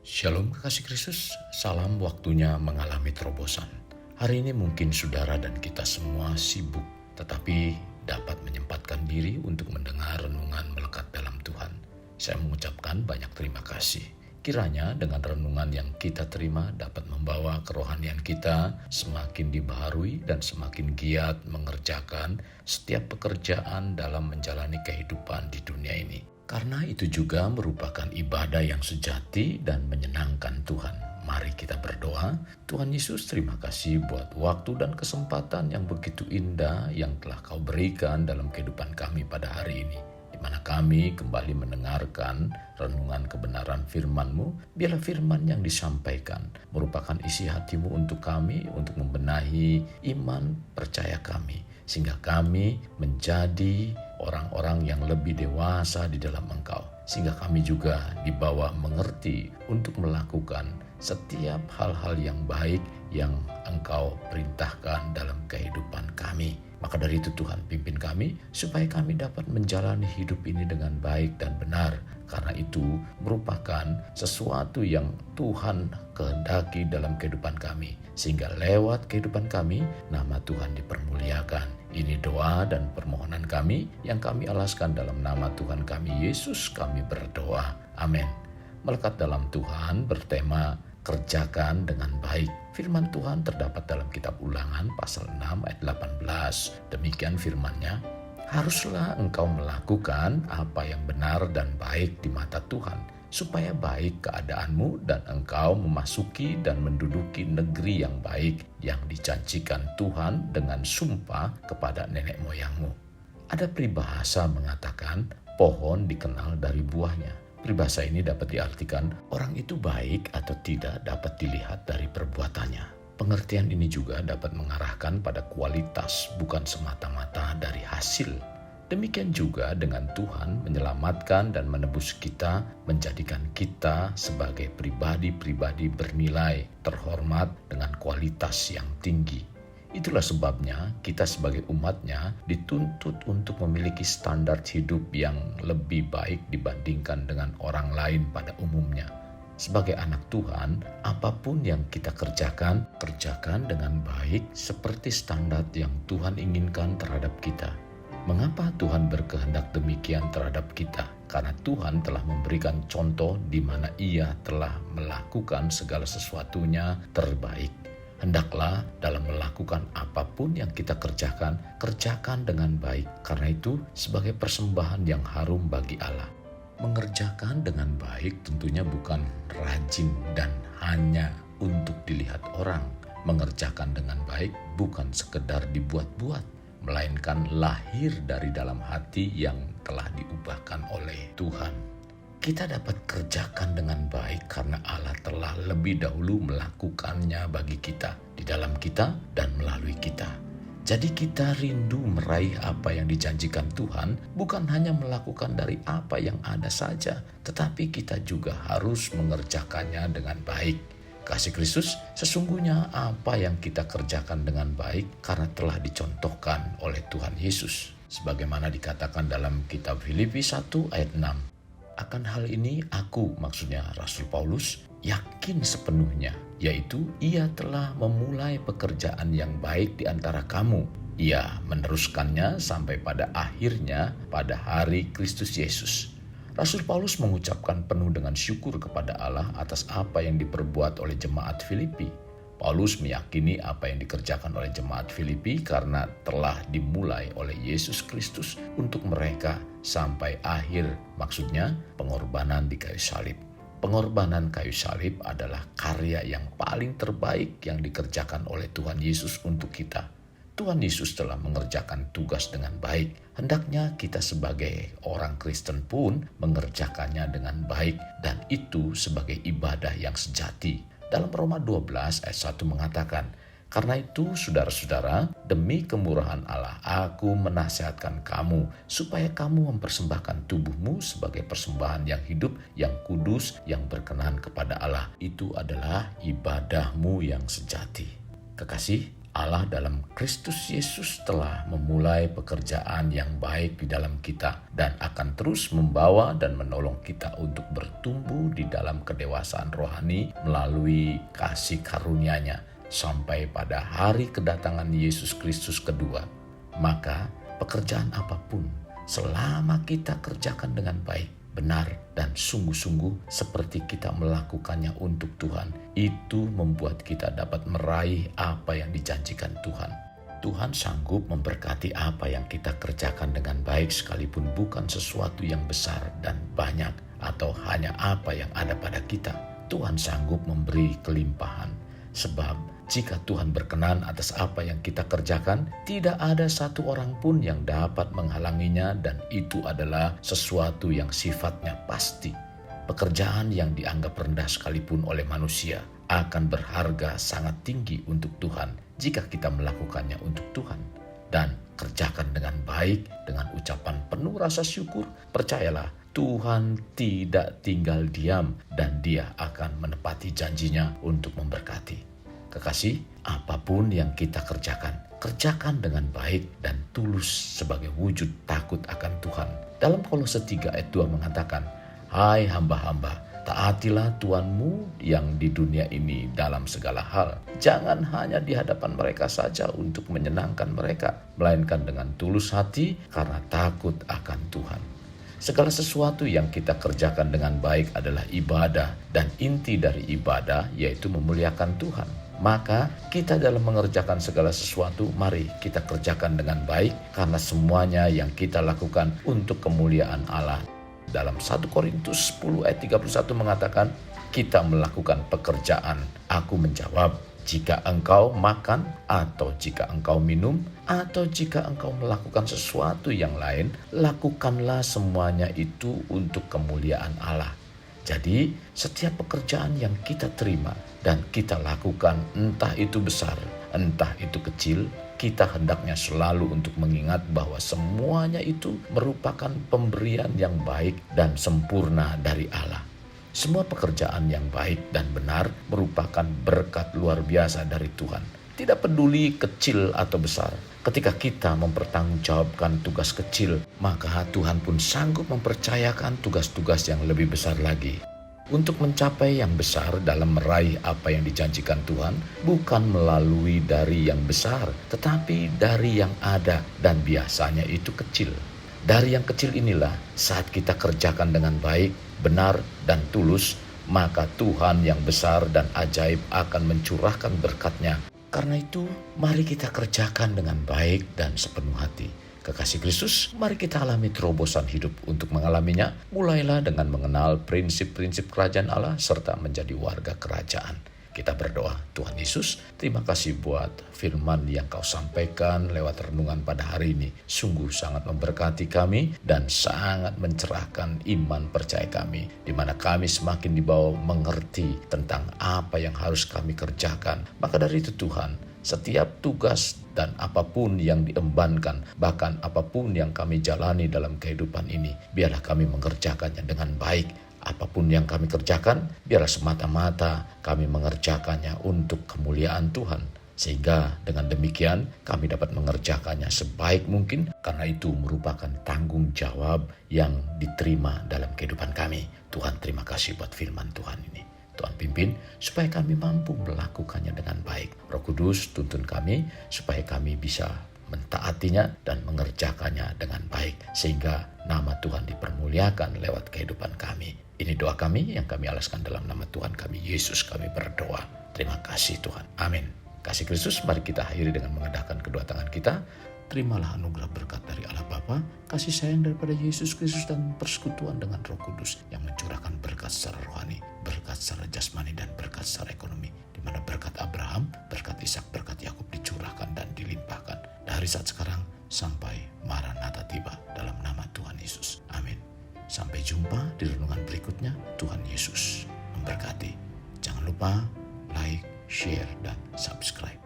Shalom kekasih Kristus, salam waktunya mengalami terobosan. Hari ini mungkin saudara dan kita semua sibuk, tetapi dapat menyempatkan diri untuk mendengar renungan melekat dalam Tuhan. Saya mengucapkan banyak terima kasih. Kiranya dengan renungan yang kita terima dapat membawa kerohanian kita semakin dibaharui dan semakin giat mengerjakan setiap pekerjaan dalam menjalani kehidupan di dunia ini. Karena itu juga merupakan ibadah yang sejati dan menyenangkan Tuhan. Mari kita berdoa. Tuhan Yesus, terima kasih buat waktu dan kesempatan yang begitu indah yang telah Kau berikan dalam kehidupan kami pada hari ini, di mana kami kembali mendengarkan renungan kebenaran firman-Mu. Biarlah firman yang disampaikan merupakan isi hati-Mu untuk kami, untuk membenahi iman percaya kami, sehingga kami menjadi orang-orang yang lebih dewasa di dalam Engkau, sehingga kami juga dibawa mengerti untuk melakukan setiap hal-hal yang baik yang Engkau perintahkan dalam kehidupan kami. Maka dari itu Tuhan, pimpin kami supaya kami dapat menjalani hidup ini dengan baik dan benar, karena itu merupakan sesuatu yang Tuhan kehendaki dalam kehidupan kami, sehingga lewat kehidupan kami nama Tuhan dipermuliakan. Ini doa dan permohonan kami yang kami alaskan dalam nama Tuhan kami Yesus, kami berdoa. Amin. Melekat dalam Tuhan bertema kerjakan dengan baik. Firman Tuhan terdapat dalam kitab Ulangan pasal 6 ayat 18. Demikian firman-Nya, haruslah engkau melakukan apa yang benar dan baik di mata Tuhan, supaya baik keadaanmu dan engkau memasuki dan menduduki negeri yang baik yang dijanjikan Tuhan dengan sumpah kepada nenek moyangmu. Ada peribahasa mengatakan pohon dikenal dari buahnya. Peribahasa ini dapat diartikan orang itu baik atau tidak dapat dilihat dari perbuatannya. Pengertian ini juga dapat mengarahkan pada kualitas, bukan semata-mata dari hasil. Demikian juga dengan Tuhan menyelamatkan dan menebus kita, menjadikan kita sebagai pribadi-pribadi bernilai, terhormat dengan kualitas yang tinggi. Itulah sebabnya kita sebagai umat-Nya dituntut untuk memiliki standar hidup yang lebih baik dibandingkan dengan orang lain pada umumnya. Sebagai anak Tuhan, apapun yang kita kerjakan, kerjakan dengan baik seperti standar yang Tuhan inginkan terhadap kita. Mengapa Tuhan berkehendak demikian terhadap kita? Karena Tuhan telah memberikan contoh di mana Ia telah melakukan segala sesuatunya terbaik. Hendaklah dalam melakukan apapun yang kita kerjakan, kerjakan dengan baik. Karena itu sebagai persembahan yang harum bagi Allah. Mengerjakan dengan baik tentunya bukan rajin dan hanya untuk dilihat orang. Mengerjakan dengan baik bukan sekedar dibuat-buat, melainkan lahir dari dalam hati yang telah diubahkan oleh Tuhan. Kita dapat kerjakan dengan baik karena Allah telah lebih dahulu melakukannya bagi kita, di dalam kita dan melalui kita. Jadi kita rindu meraih apa yang dijanjikan Tuhan, bukan hanya melakukan dari apa yang ada saja, tetapi kita juga harus mengerjakannya dengan baik. Kasih Kristus, sesungguhnya apa yang kita kerjakan dengan baik karena telah dicontohkan oleh Tuhan Yesus. Sebagaimana dikatakan dalam kitab Filipi 1 ayat 6. Akan hal ini aku, maksudnya Rasul Paulus, yakin sepenuhnya, yaitu ia telah memulai pekerjaan yang baik di antara kamu. Ia meneruskannya sampai pada akhirnya pada hari Kristus Yesus. Rasul Paulus mengucapkan penuh dengan syukur kepada Allah atas apa yang diperbuat oleh jemaat Filipi. Paulus meyakini apa yang dikerjakan oleh jemaat Filipi karena telah dimulai oleh Yesus Kristus untuk mereka sampai akhir, maksudnya pengorbanan di kayu salib. Pengorbanan kayu salib adalah karya yang paling terbaik yang dikerjakan oleh Tuhan Yesus untuk kita. Tuhan Yesus telah mengerjakan tugas dengan baik. Hendaknya kita sebagai orang Kristen pun mengerjakannya dengan baik, dan itu sebagai ibadah yang sejati. Dalam Roma 12 ayat 1 mengatakan, karena itu saudara-saudara, demi kemurahan Allah, aku menasihatkan kamu supaya kamu mempersembahkan tubuhmu sebagai persembahan yang hidup, yang kudus, yang berkenan kepada Allah. Itu adalah ibadahmu yang sejati. Kekasih, Allah dalam Kristus Yesus telah memulai pekerjaan yang baik di dalam kita dan akan terus membawa dan menolong kita untuk bertumbuh di dalam kedewasaan rohani melalui kasih karunia-Nya sampai pada hari kedatangan Yesus Kristus kedua. Maka pekerjaan apapun selama kita kerjakan dengan baik, benar dan sungguh-sungguh seperti kita melakukannya untuk Tuhan, itu membuat kita dapat meraih apa yang dijanjikan Tuhan. Tuhan sanggup memberkati apa yang kita kerjakan dengan baik sekalipun bukan sesuatu yang besar dan banyak atau hanya apa yang ada pada kita. Tuhan sanggup memberi kelimpahan. Sebab jika Tuhan berkenan atas apa yang kita kerjakan, tidak ada satu orang pun yang dapat menghalanginya, dan itu adalah sesuatu yang sifatnya pasti. Pekerjaan yang dianggap rendah sekalipun oleh manusia akan berharga sangat tinggi untuk Tuhan jika kita melakukannya untuk Tuhan. Dan kerjakan dengan baik, dengan ucapan penuh rasa syukur. Percayalah, Tuhan tidak tinggal diam dan Dia akan menepati janjinya untuk memberkati. Kekasih, apapun yang kita kerjakan, kerjakan dengan baik dan tulus sebagai wujud takut akan Tuhan. Dalam Kolose 3 ayat 2 mengatakan, "Hai hamba-hamba, taatilah Tuhanmu yang di dunia ini dalam segala hal. Jangan hanya di hadapan mereka saja untuk menyenangkan mereka, melainkan dengan tulus hati karena takut akan Tuhan." Segala sesuatu yang kita kerjakan dengan baik adalah ibadah, dan inti dari ibadah yaitu memuliakan Tuhan. Maka kita dalam mengerjakan segala sesuatu, mari kita kerjakan dengan baik karena semuanya yang kita lakukan untuk kemuliaan Allah. Dalam 1 Korintus 10 ayat 31 mengatakan, kita melakukan pekerjaan. Aku menjawab, jika engkau makan atau jika engkau minum atau jika engkau melakukan sesuatu yang lain, lakukanlah semuanya itu untuk kemuliaan Allah. Jadi setiap pekerjaan yang kita terima dan kita lakukan, entah itu besar, entah itu kecil, kita hendaknya selalu untuk mengingat bahwa semuanya itu merupakan pemberian yang baik dan sempurna dari Allah. Semua pekerjaan yang baik dan benar merupakan berkat luar biasa dari Tuhan. Tidak peduli kecil atau besar, ketika kita mempertanggungjawabkan tugas kecil, maka Tuhan pun sanggup mempercayakan tugas-tugas yang lebih besar lagi. Untuk mencapai yang besar dalam meraih apa yang dijanjikan Tuhan, bukan melalui dari yang besar, tetapi dari yang ada, dan biasanya itu kecil. Dari yang kecil inilah saat kita kerjakan dengan baik, benar, dan tulus, maka Tuhan yang besar dan ajaib akan mencurahkan berkat-Nya. Karena itu, mari kita kerjakan dengan baik dan sepenuh hati. Kekasih Kristus, mari kita alami terobosan hidup. Untuk mengalaminya, mulailah dengan mengenal prinsip-prinsip kerajaan Allah serta menjadi warga kerajaan. Kita berdoa, Tuhan Yesus, terima kasih buat firman yang Kau sampaikan lewat renungan pada hari ini. Sungguh sangat memberkati kami dan sangat mencerahkan iman percaya kami, di mana kami semakin dibawa mengerti tentang apa yang harus kami kerjakan. Maka dari itu Tuhan, setiap tugas dan apapun yang diembankan, bahkan apapun yang kami jalani dalam kehidupan ini, biarlah kami mengerjakannya dengan baik. Apapun yang kami kerjakan, biarlah semata-mata kami mengerjakannya untuk kemuliaan Tuhan. Sehingga dengan demikian kami dapat mengerjakannya sebaik mungkin, karena itu merupakan tanggung jawab yang diterima dalam kehidupan kami. Tuhan, terima kasih buat firman Tuhan ini. Tuhan pimpin supaya kami mampu melakukannya dengan baik. Roh Kudus tuntun kami supaya kami bisa mentaatinya dan mengerjakannya dengan baik, sehingga nama Tuhan dipermuliakan lewat kehidupan kami. Ini doa kami yang kami alaskan dalam nama Tuhan kami Yesus, kami berdoa. Terima kasih Tuhan. Amin. Kasih Kristus, mari kita akhiri dengan mengadahkan kedua tangan kita. Terimalah anugerah berkat dari Allah Bapa, kasih sayang daripada Yesus Kristus, dan persekutuan dengan Roh Kudus yang mencurahkan berkat secara rohani, berkat secara jasmani, dan berkat secara ekonomi, di mana berkat Abraham, berkat Ishak, berkat Yakub dicurahkan dan dilimpahkan dari saat sekarang sampai Maranatha tiba, dalam nama Tuhan Yesus. Amin. Sampai jumpa di renungan berikutnya. Tuhan Yesus memberkati. Jangan lupa like, share, dan subscribe.